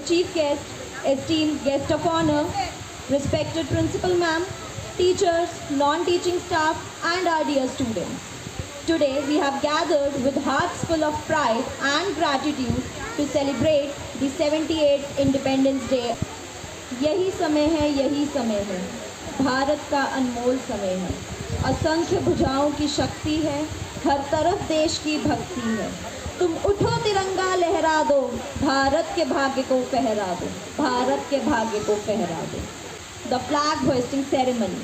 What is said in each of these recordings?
chief guest, esteemed guest of honor, respected principal ma'am, teachers, non-teaching staff, and our dear students. Today we have gathered with hearts full of pride and gratitude to celebrate the 78th Independence Day. यही समय है, भारत का अनमोल समय है, असंख्य भुजाओं की शक्ति है, हर तरफ देश की भक्ति है। तुम उठो तिरंगा लहरा दो, भारत के भाग्य को फहरा दो, भारत के भाग्य को फहरा दो। The flag hoisting ceremony.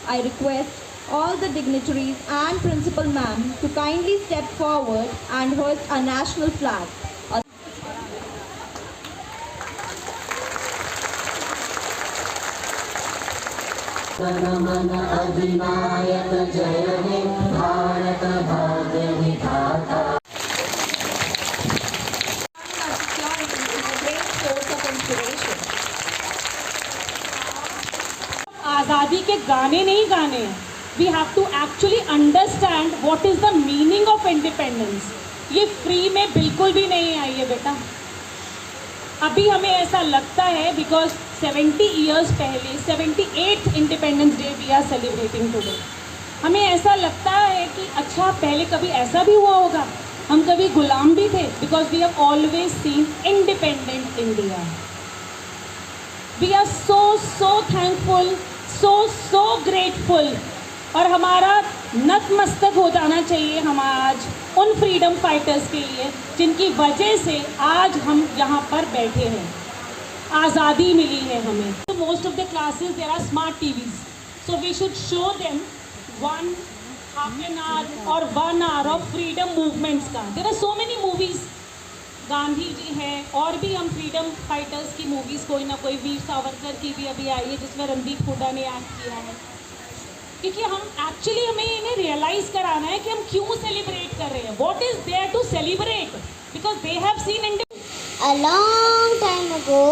I request all the dignitaries and principal ma'am to kindly step forward and hoist our national flag. जनगण अधिनायक जय हे भारत भाग्य विधाता। आज़ादी के गाने नहीं गाने हैं, we have to actually understand what is the meaning of independence. ये फ्री में बिल्कुल भी नहीं आई है बेटा। अभी हमें ऐसा लगता है बिकॉज 70 ईयर्स पहले 78th independence day we are celebrating today. हमें ऐसा लगता है कि अच्छा पहले कभी ऐसा भी हुआ होगा, हम कभी गुलाम भी थे, because we have always seen independent India. We are so thankful, so grateful. और हमारा नतमस्तक हो जाना चाहिए हम आज उन फ्रीडम फाइटर्स के लिए जिनकी वजह से आज हम यहाँ पर बैठे हैं, आज़ादी मिली है हमें। तो most of the classes there are smart TVs, so we should show them 1/2 an hour और 1 hour ऑफ फ्रीडम मूवमेंट्स का। There are so many movies, Gandhi ji हैं और भी हम फ्रीडम फाइटर्स की मूवीज़ कोई ना कोई, वीर सावरकर की भी अभी आई है जिसमें रणदीप हुड्डा ने एक्ट किया है। क्योंकि हम एक्चुअली हमें इन्हें रियलाइज़ कराना है कि हम क्यों सेलिब्रेट कर रहे हैं, what is there to celebrate, because they have seen. A long time ago,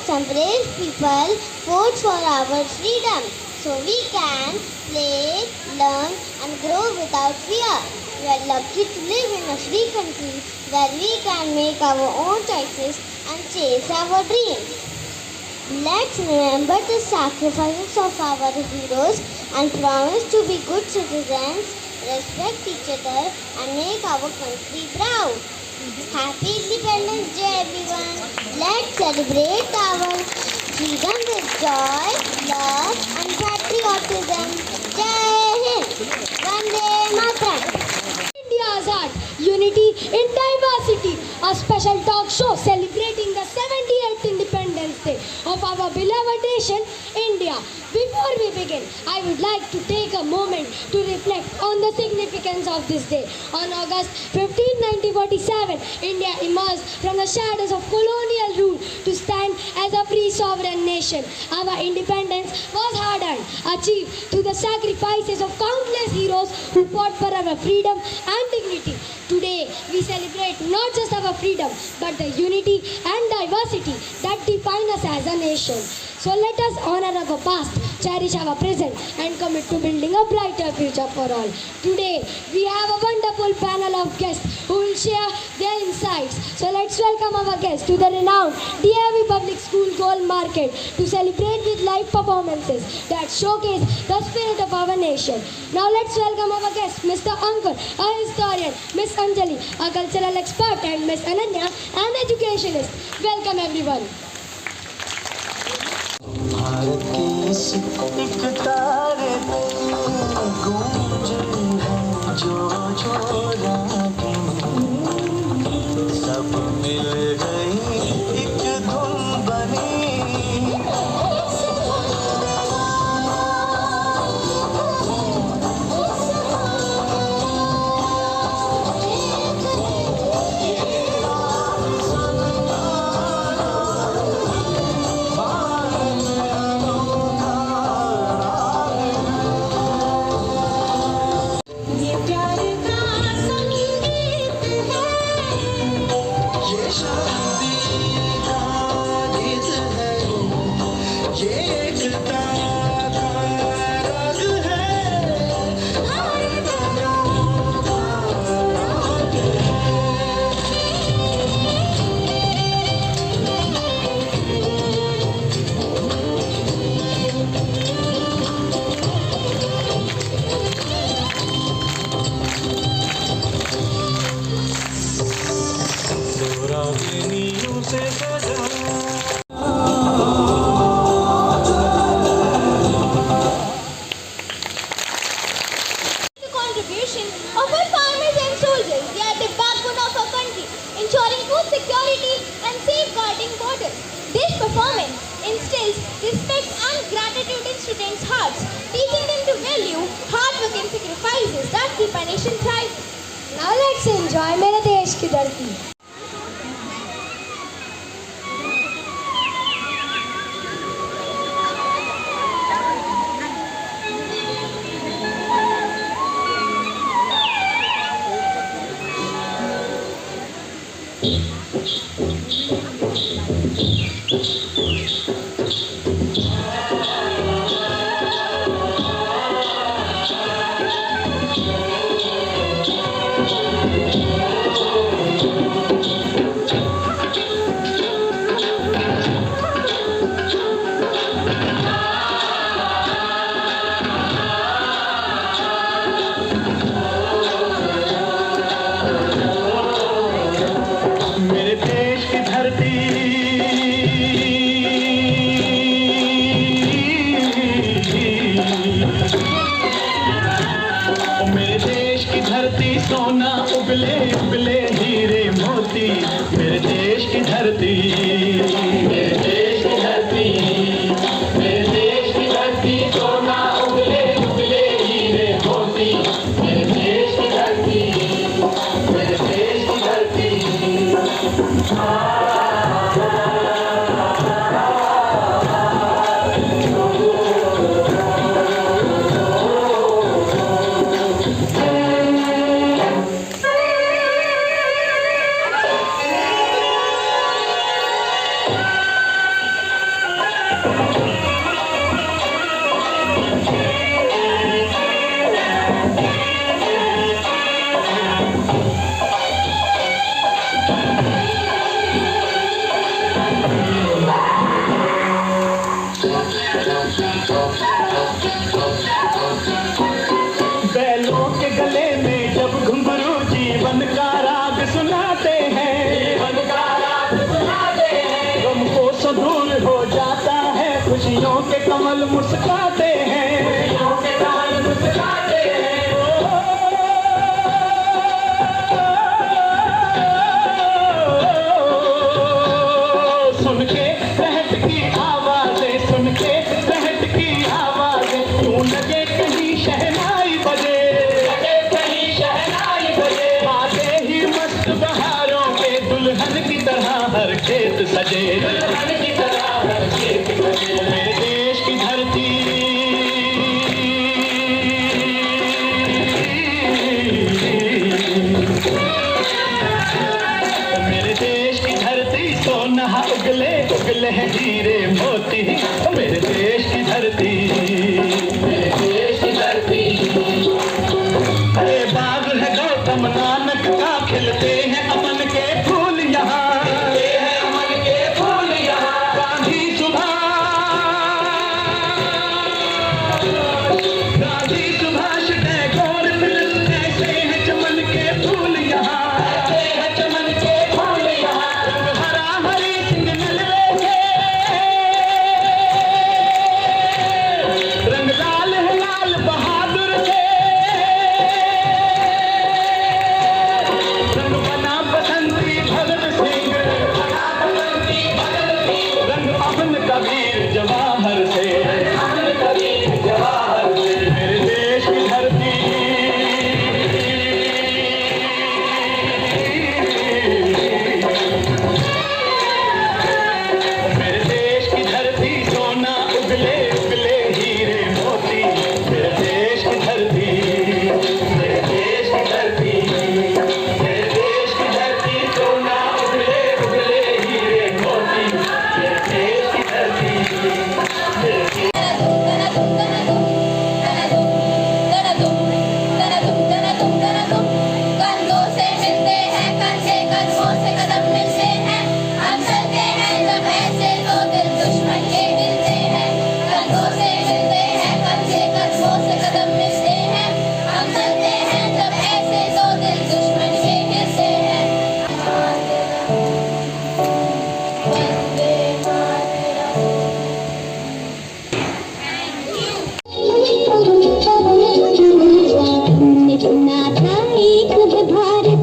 some brave people fought for our freedom, so we can play, learn, and grow without fear. We are lucky to live in a free country where we can make our own choices and chase our dreams. Let's remember the sacrifices of our heroes and promise to be good citizens, respect each other, and make our country proud. Happy Independence Day, everyone! Let's celebrate our freedom with joy, love, and patriotism. Jai Hind! Vande Mataram! India's art, unity in diversity. A special talk show celebrating the 78th Independence Day of our beloved nation, India. Before we begin, I would like to take a moment to reflect on the significance of this day. On August 15, 1947, India emerged from the shadows of colonial rule to stand as a free sovereign nation. Our independence was hard-earned, achieved through the sacrifices of countless heroes who fought for our freedom and dignity. Today, we celebrate not just our freedom, but the unity and diversity that define us as a nation. So let us honor our past, cherish our present, and commit to building a brighter future for all. Today, we have a wonderful panel of guests who will share their insights. So let's welcome our guests to the renowned DAV Public School Gold Market to celebrate with live performances that showcase the spirit of our nation. Now let's welcome our guests, Mr. Ankur, a historian, Miss Anjali, a cultural expert, and Miss Ananya, an educationist. Welcome everyone. Bharat की इस एक तारे पे गूंज है जो रागिनी, सब मिल गई एक धुन बनी। ये प्यार का संग तुझसे सजा The contribution of our farmers and soldiers. They are the backbone of our country, ensuring food security and safeguarding borders. This performance instills respect and gratitude in students' hearts, teaching them to value hard work and sacrifices that keep a nation thriving. Now let's enjoy मेरे देश की धरती. सोना उबले उबले हीरे मोती मेरे देश की धरती मेरे देश की धरती मेरे देश की धरती सोना उबले उबले हीरे मोती मेरे देश की धरती मेरे देश की धरती बैलों के गले में जब घुंघरू जीवन का राग सुनाते हैं जीवन का राग सुनाते हैं गम को दूर हो जाता है खुशियों के कमल मुस्काते हैं खुशियों के कमल मुस्काते हैं सुन के रहट की आवाजें सुन के रहट की आवाजें क्यों लगे कहीं शहनाई बजे कहीं शहनाई बजे आते ही मस्त बहारों के दुल्हन की तरह हर खेत सजे दुल्हन की तरह हर खेत सजे मेरे देश की धरती मेरे देश की धरती सोना उगले उगले हैं हीरे मोती मेरे देश की धरती मेरे देश की धरती ये बाग है गौतम नानक का खिलते हैं अमन के फूल यहाँ खिलते हैं अमन के फूल यहाँ गांधी सुभाष टैगोर तिलक ऐसे हैं चमन के फूल यहाँ ऐसे हैं चमन के फूल यहाँ रंग हरा हरी सिंह नलवे के रंग लाल है लाल बहादुर के रंग बना बसंती भगत सिंह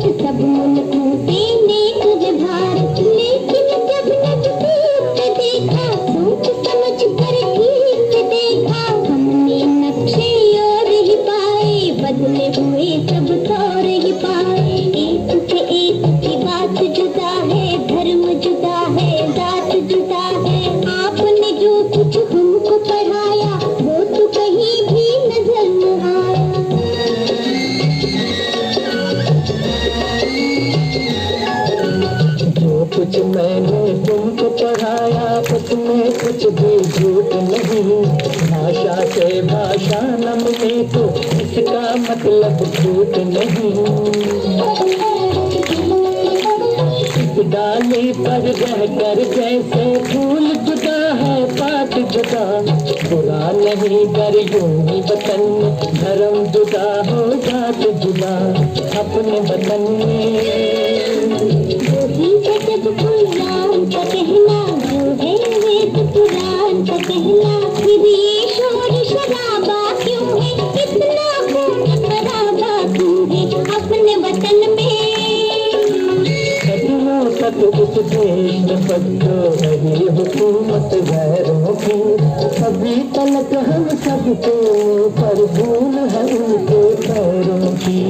सब मुल्कों ने तुझे भारत, लेकिन जब नजदीक से देखा, सोच समझ कर ठीक से देखा, हमने नक्शे और ही पाए, बदले हुए सब तौर ही पाए। एक से एक की बात जुदा है, धर्म जुदा है, जात जुदा है। आपने जो कुछ हमको पढ़ाया, वो तो कहीं भी नजर न आया। जो कुछ मैंने तुमको पढ़ाया, उसमें कुछ भी झूठ नहीं। भाषा से भाषा न मिले तो इसका मतलब झूठ नहीं। डाली पर रहकर जैसे फूल जुदा है पात जुदा, बुरा नहीं कर यूं ही वतन में, धर्म जुदा हो जात जुदा अपने वतन में। वही है जब कुरान का कहना, जो है वेद पुराण का कहना, फिर ये शोर शराबा क्यों है, इतना खून खराबा क्यों है अपने वतन में। तक उस देश में बदलो रही हुकूमत गैरों की, अभी तलक हम सबको पर भूल है उनके पैरों की।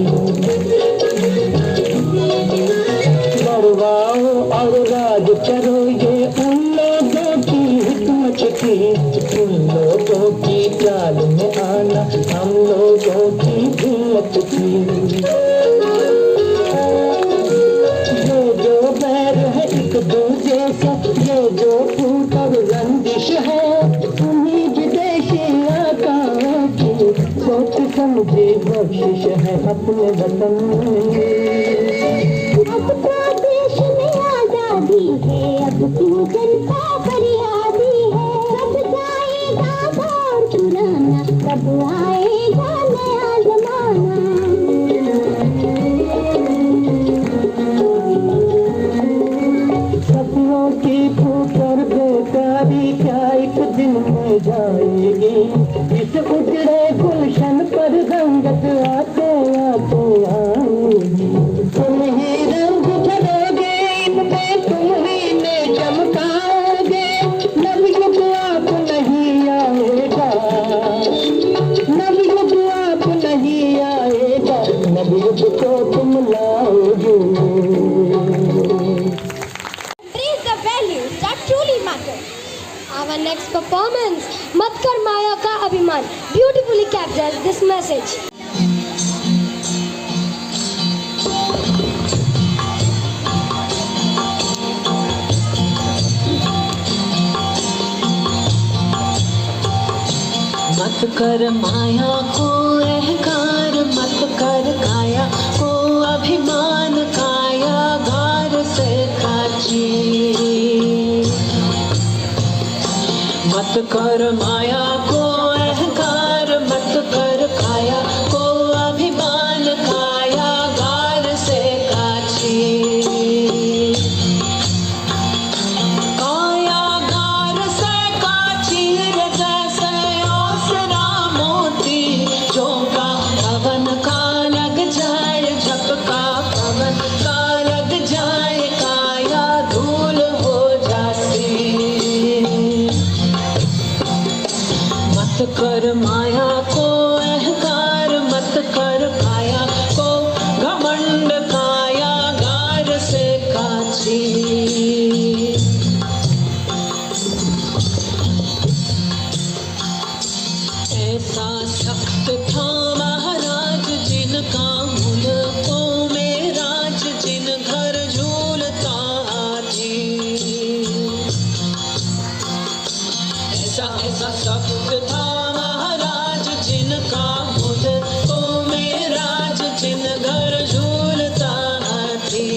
करवाओ और राज करो ये उन लोगों की हिकमत थी, उन लोगों की चाल में आना हम लोगों की हिम्मत थी। दूजे से ये जो फूट और रंजिश है, उन्हीं विदेशी आकाओं की सोच समझी बख्शिश है अपने वतन में। अब तो देश में आजादी है, अब क्यों जनता फरियादी है। कब जाएगा दौर पुराना, कब आएगा नया जमाना। सपनों की फूकर बेकारी क्या एक दिन में जाएगी, इस उजड़े गुलशन पर रंगत आते आते आएगी। तुम ही रंग भरोगे इनमें, तुम ही ने चमकाओगे, नवयुग आप नहीं आएगा, नवयुग आप नहीं आएगा, नवयुग को तुम लाओगे। Our next performance, मत कर माया का अभिमान, beautifully captures this message. मत कर माया को अहंकार, मत कर काया को अभिमान, काया गार से काची। मत कर माया को अहंकार, मत कर काया को अभिमान, काया गार से काची। काया गार से काची जैसे ओसरा मोती, झोंका पवन का लग जाए, झपका पवन का लग जाए, काया धूल हो जाती। मत कर माया को अहंकार, मत कर काया को घमंड, काया गार से काची। ऐसा सख्त था महाराज जिनका मुल्कों में राज, जिन घर झूलता थी। ऐसा सख्त था महाराज जिनका मुल्कों में राज, जिन घर झूलता थी।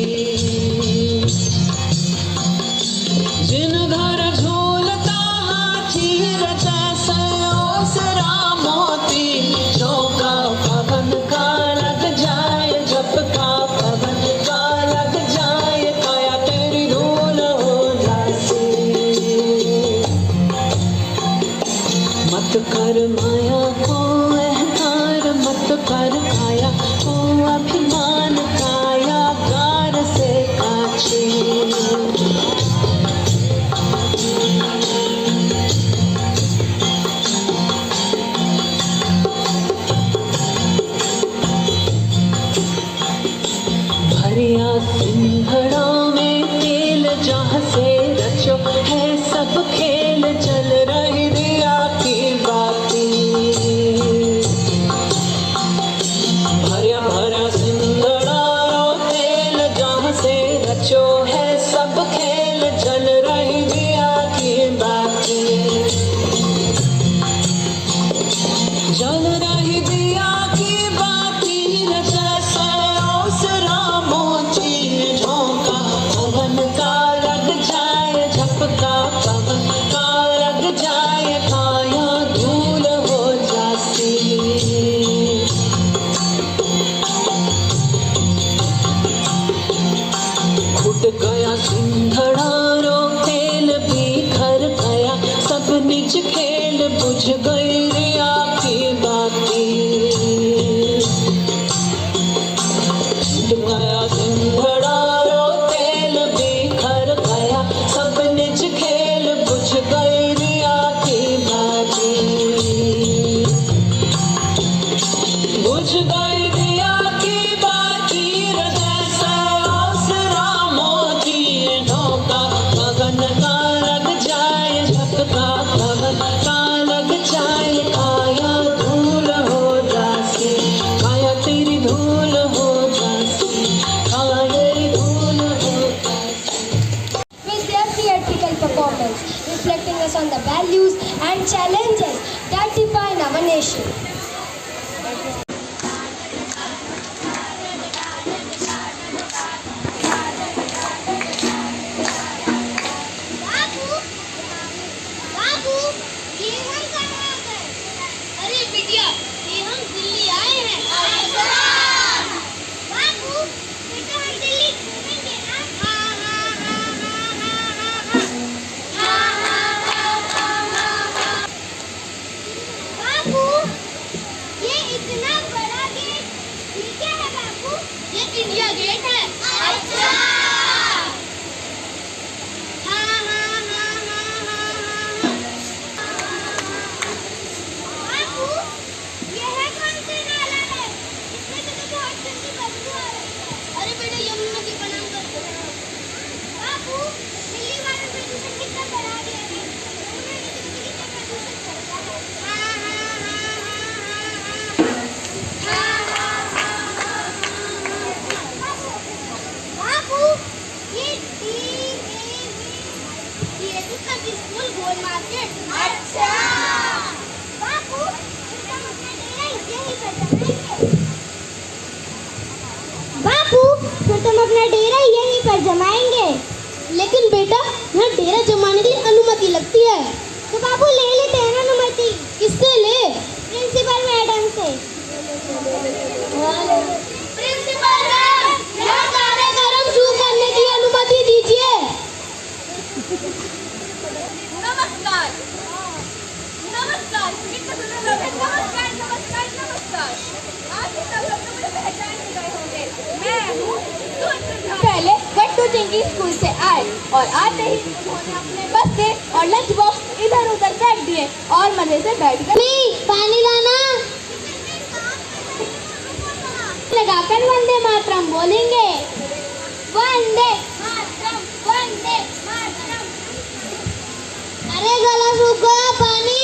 भरिया सिंघड़ा में तेल जहाँ से रचो है सब खेल चल रही दिया की बाती। भरिया भरिया सिंघड़ा रो तेल जहाँ से रचो है सब खेल चल रही दिया की बाती। जल रही दिया की बाती जैसे ओसरा मोची झोंका पवन का लग जाए झपका पवन का लग जाए काया धूल हो जाती। फूट गया सिंघड़ा रो तेल बिखर गया सब निज खेल बुझ गई रिया की बाती। फूट गया सिंघड़ा रो तेल बिखर गया सब निज खेल बुझ गई रिया की बाती। बुझ गई दिया की बाती जैसे ओसरा मोती ढोका गगन का लग जाए झपका पवन का लग जाए काया धूल हो जासी। काया तेरी धूल हो जासी काया तेरी धूल हो जासी। With their theatrical performance, reflecting us on the values and challenges that define our nation. बाबू बाबू ये हम कहाँ गए? अरे बिटिया ये हम दिल्ली आए हैं। बाबू बेटा हम दिल्ली घूमेंगे ना? हाँ हाँ हाँ हाँ हाँ हाँ हाँ। बाबू ये इतना बड़ा गेट ये क्या है बाबू? ये इंडिया गेट है। अच्छा हाँ हाँ हाँ हाँ हाँ हाँ। बाबू ये है कौन सी नाला है? इसमें तो बहुत गंदी बदबू आ रही है। अरे बेटा यमुना जी प्रणाम करते हैं। बाबू दिल्ली वाले प्रदूषण कितना बढ़ा दिया है। यमुना नदी में कितना प्रदूषण करता है। हाँ हाँ हाँ हाँ हाँ। बाबू ये DAV सभी स्कूल गोल मार्केट। अच्छा बाबू हम अपना डेरा यहीं पर जमाएंगे। बाबू फिर तुम अपना डेरा यहीं पर जमाएंगे। लेकिन बेटा यहाँ डेरा जमाने की अनुमति लगती है। तो बाबू ले लेते हैं ना अनुमति। किससे ले? प्रिंसिपल मैडम से। प्रिंसिपल मैम यहाँ कार्यक्रम शुरू करने की अनुमति दीजिए। नमस्कार नमस्कार कितने सुंदर लोग हैं। नमस्कार नमस्कार नमस्कार। आज से सब लोग तो मुझे पहचान ही गए होंगे। मैं हूँ पहले गट्टू चिंकी स्कूल से आए और आते ही उन्होंने अपने बस्ते और लंच बॉक्स इधर उधर फेंक दिए और मजे से बैठ गए। पानी लाना। लगाकर वंदे मातरम बोलेंगे। वंदे मातरम वंदे मातरम। अरे गला सूख गया पानी।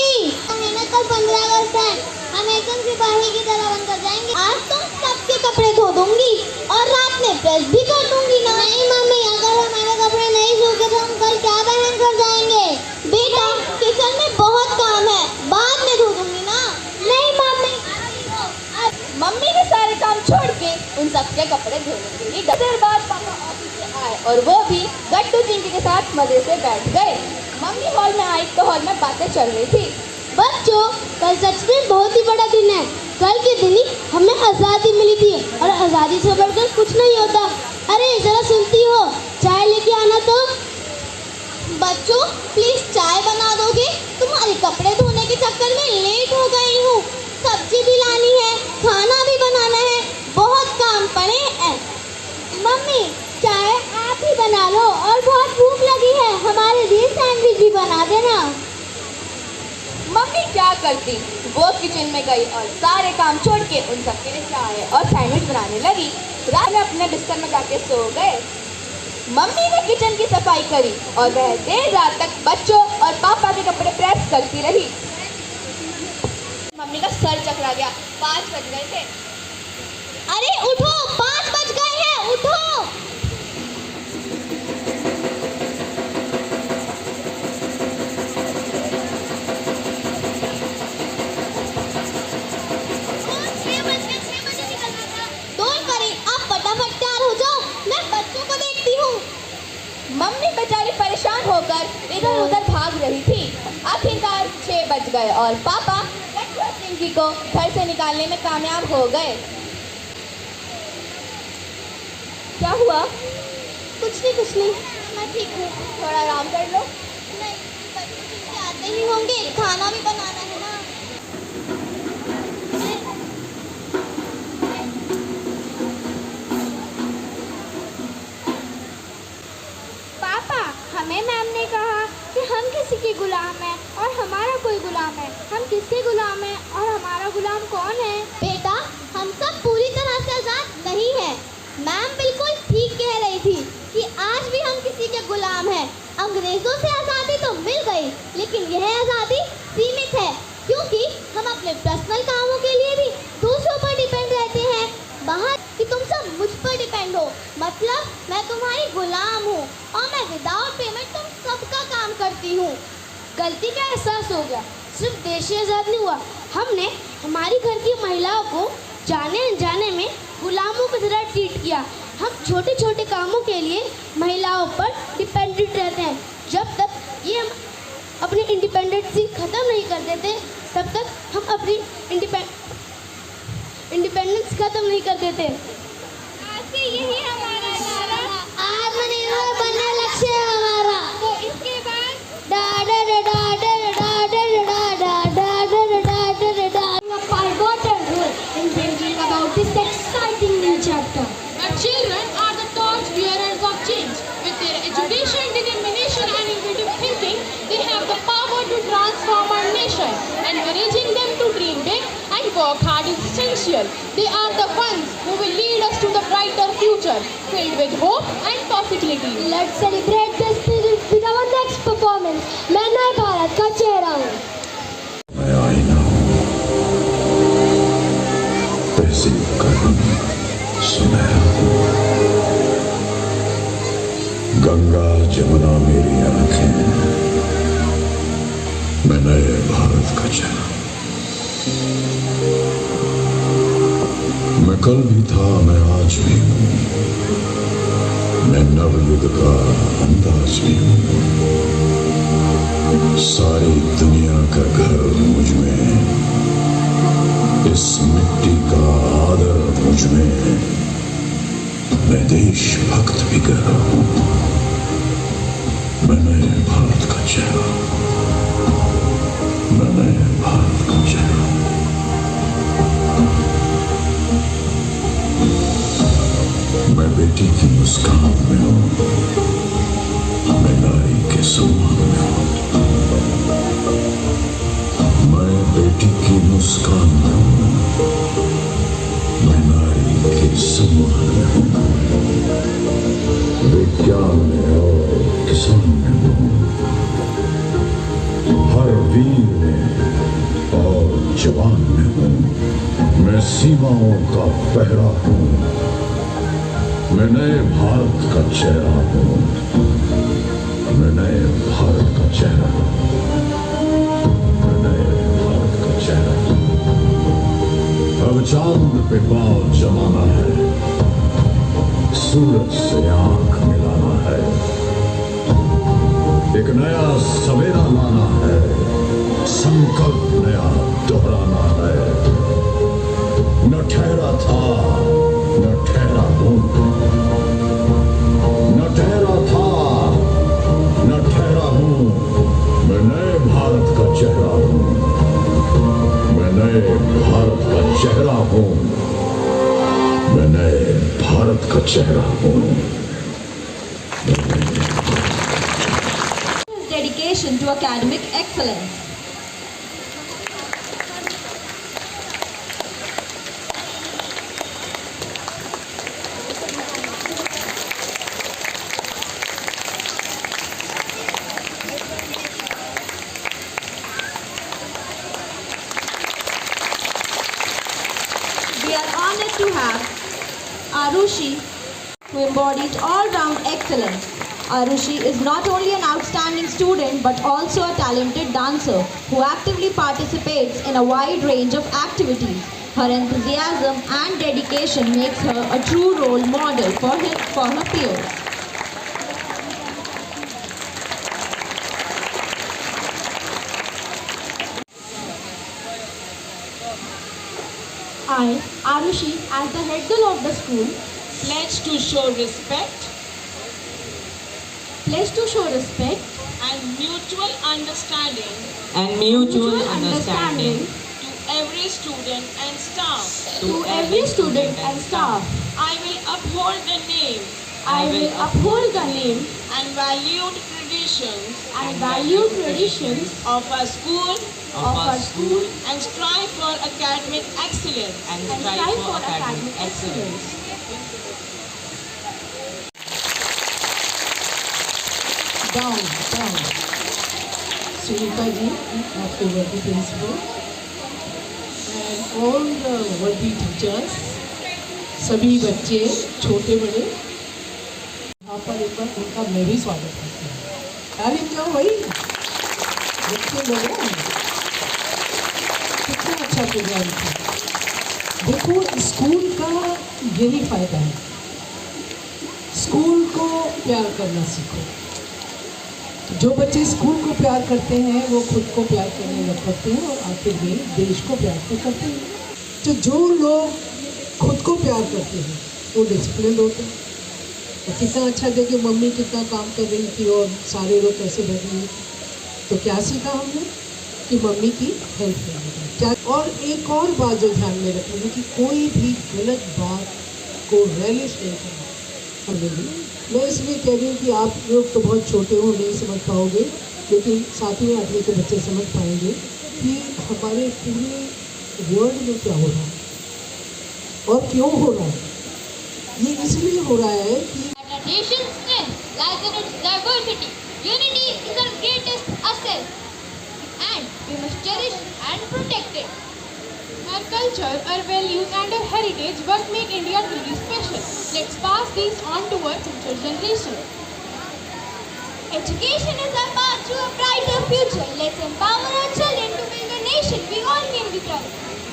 हमें कल 15 अगस्त है। हम एकदम सिपाही की तरह बनकर जाएंगे। आज तो सबके कपड़े धो दूंगी और रात में प्रेस भी कर दूंगी ना। नहीं मम्मी अगर हमारे कपड़े नहीं सूखे तो हम कल क्या पहन कर जाएंगे? बेटा किचन में बहुत काम है बाद में धो दूंगी ना। नहीं मम्मी मम्मी ने सारे काम छोड़ के उन सबके कपड़े धोने के लिए देर बाद पापा ऑफिस से आए और वो भी गट्टू चिंकी के साथ मजे से बैठ गए। मम्मी हॉल में आई तो हॉल में बातें चल रही थी। बच्चों कल सच में बहुत ही बड़ा दिन है। कल के दिन ही हमें आज़ादी मिली थी और आज़ादी से बढ़कर कुछ नहीं होता। अरे जरा सुनती हो? चाय लेके आना तो। बच्चों प्लीज चाय बना दोगे? तुम्हारे कपड़े धोने के चक्कर में लेट हो गई हूँ। सब्जी भी लानी है खाना भी बनाना है बहुत काम पड़े हैं। मम्मी चाय आप ही बना लो और बहुत भूख लगी है हमारे लिए सैंडविच भी बना देना। मम्मी क्या करती, वो किचन में गई और सारे काम छोड़ के उन सबके लिए चाय और सैंडविच बनाने लगी। रात में अपने बिस्तर में जाके सो गए। मम्मी ने किचन की सफाई करी और वह देर रात तक बच्चों और पापा के कपड़े प्रेस करती रही। मम्मी का सर चकरा गया। 5 बज गए थे। अरे उठो, 5 बज गए हैं, उठो। मम्मी बेचारी परेशान होकर इधर उधर भाग रही थी। आखिरकार 6 बज गए और पापा पिंकी को घर से निकालने में कामयाब हो गए। क्या हुआ? कुछ नहीं, मैं ठीक हूँ। थोड़ा आराम कर लो। नहीं, बच्चे आते ही होंगे, खाना भी बनाना है ना। पापा, हमें मैम ने कहा कि हम किसी के गुलाम हैं और हमारा कोई गुलाम है। हम किसके गुलाम हैं और हमारा गुलाम कौन है? बेटा, हम सब पूरी तरह से आज़ाद नहीं हैं। मैम बिल्कुल ठीक कह रही थी कि आज भी हम किसी के गुलाम हैं। अंग्रेज़ों से आज़ादी तो मिल गई, लेकिन यह आज़ादी सीमित है, क्योंकि हम अपने पर्सनल कामों के लिए भी दूसरों पर डिपेंड रहते हैं। बाहर कि तुम सब मुझ पर डिपेंड हो, मतलब मैं तुम्हारी गुलाम हूँ और मैं विदाउट पेमेंट तुम सबका काम करती हूँ। गलती का एहसास हो गया। सिर्फ देश ही आज़ाद नहीं हुआ, हमने हमारी घर की महिलाओं को जाने अनजाने में गुलामों की तरह ट्रीट किया। हम छोटे छोटे कामों के लिए महिलाओं पर डिपेंडेंट रहते हैं। जब तक ये हम अपनी इंडिपेंडेंसी ख़त्म नहीं कर देते, तब तक हम अपनी इंडिपेंडेंस ख़त्म नहीं कर देते। यही हमारा नारा, आत्मनिर्भर बनना लक्ष्य है हमारा। तो इसके बाद pivotal role in thinking about this exciting new chapter. But children are the torch bearers of change. With their education, determination and innovative thinking, they have the power to transform our nation. Encouraging them to dream big and work hard is essential. They are the ones who will lead us to the brighter future, filled with hope and possibility. Let's celebrate this spirit with our next performance. मैं नए भारत का चेहरा हूँ। मैं आईना हूँ, तहसीब का रंग सुनहरा हूँ। गंगा जमुना मेरी आंखें, मैं नए भारत का चेहरा। मैं कल भी था, मैं आज भी हूँ, मैं नवयुग का अंदाज भी हूँ। सारी दुनिया का घर मुझ में, इस मिट्टी का आदर मुझ में। मैं देशभक्त भी कर रहा हूँ, मैं नए भारत का चेहरा, मैं नए भारत का चेहरा। मैं बेटी की मुस्कान में हूँ, मैं नारी के सम्मान में हूँ। मैं बेटी की मुस्कान में हूँ, मैं नारी के सम्मान में हूँ। विज्ञान में और किसान में हूँ, हर वीर में और जवान में हूँ। मैं सीमाओं का पहरा हूँ, मैं नए भारत का चेहरा हूँ, मैं नए भारत का चेहरा हूँ, मैं नए भारत का चेहरा हूँ। अब चांद पे पांव जमाना है, सूरज से आंख मिलाना है। एक नया सवेरा लाना है, संकल्प नया दोहराना है। न ठहरा था, न ठहरा हूँ, न ठहरा था, न ठहरा हूँ। मैं नए भारत का चेहरा हूँ, मैं नए भारत का चेहरा हूँ, मैं नए भारत का चेहरा हूँ। His dedication to academic excellence. all-round excellence. Arushi is not only an outstanding student but also a talented dancer who actively participates in a wide range of activities. Her enthusiasm and dedication makes her a true role model for her peers. I, Arushi, as the head girl of the school, pledge to show respect and mutual understanding to every student and staff. I will uphold the name and valued traditions of our school and strive for academic excellence. Down. Sunita ji, आपके वर्दी principal and all the वर्दी teachers, सभी बच्चे छोटे बड़े, यहाँ पर एक बार उनका मैं भी स्वागत करती हूँ। तालीम जाओ भाई, बच्चे लोगों कितना अच्छा प्रोग्राम था। देखो स्कूल का यही फायदा है, स्कूल को प्यार करना सीखो। जो बच्चे स्कूल को प्यार करते हैं वो खुद को प्यार करने लग पड़ते हैं और आखिर में देश को प्यार तो करते हैं। तो जो लोग खुद को प्यार करते हैं वो डिसिप्लिन होते हैं। तो कितना अच्छा था कि मम्मी कितना काम कर रही थी और सारे लोग कैसे बैठ रहे थे। तो क्या सीखा हमने कि मम्मी की हेल्प करनी क्या। और एक और बात जो ध्यान में रखेंगे कि कोई भी गलत बात को रैलिश नहीं करना। मैं इसलिए कह रही हूँ कि आप लोग तो बहुत छोटे हो, नहीं समझ पाओगे, लेकिन 7वीं 8वीं के बच्चे समझ पाएंगे कि हमारे पूरे वर्ल्ड में क्या हो रहा है और क्यों हो रहा है। ये इसलिए हो रहा है कि nation's strength lies in its diversity. Unity is our greatest asset, and we must cherish and protect it. Our culture, our values, and our heritage what make India truly special. Let's pass these on to our future generation. Education is our path to a brighter future. Let's empower our children to build a nation we all can be proud of.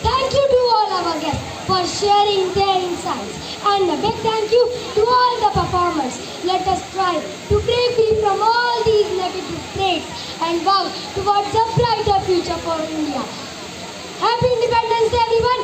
Thank you to all our guests for sharing their insights. And a big thank you to all the performers. Let us strive to break free from all these negative traits and work towards a brighter future for India. Happy Independence Day, everyone!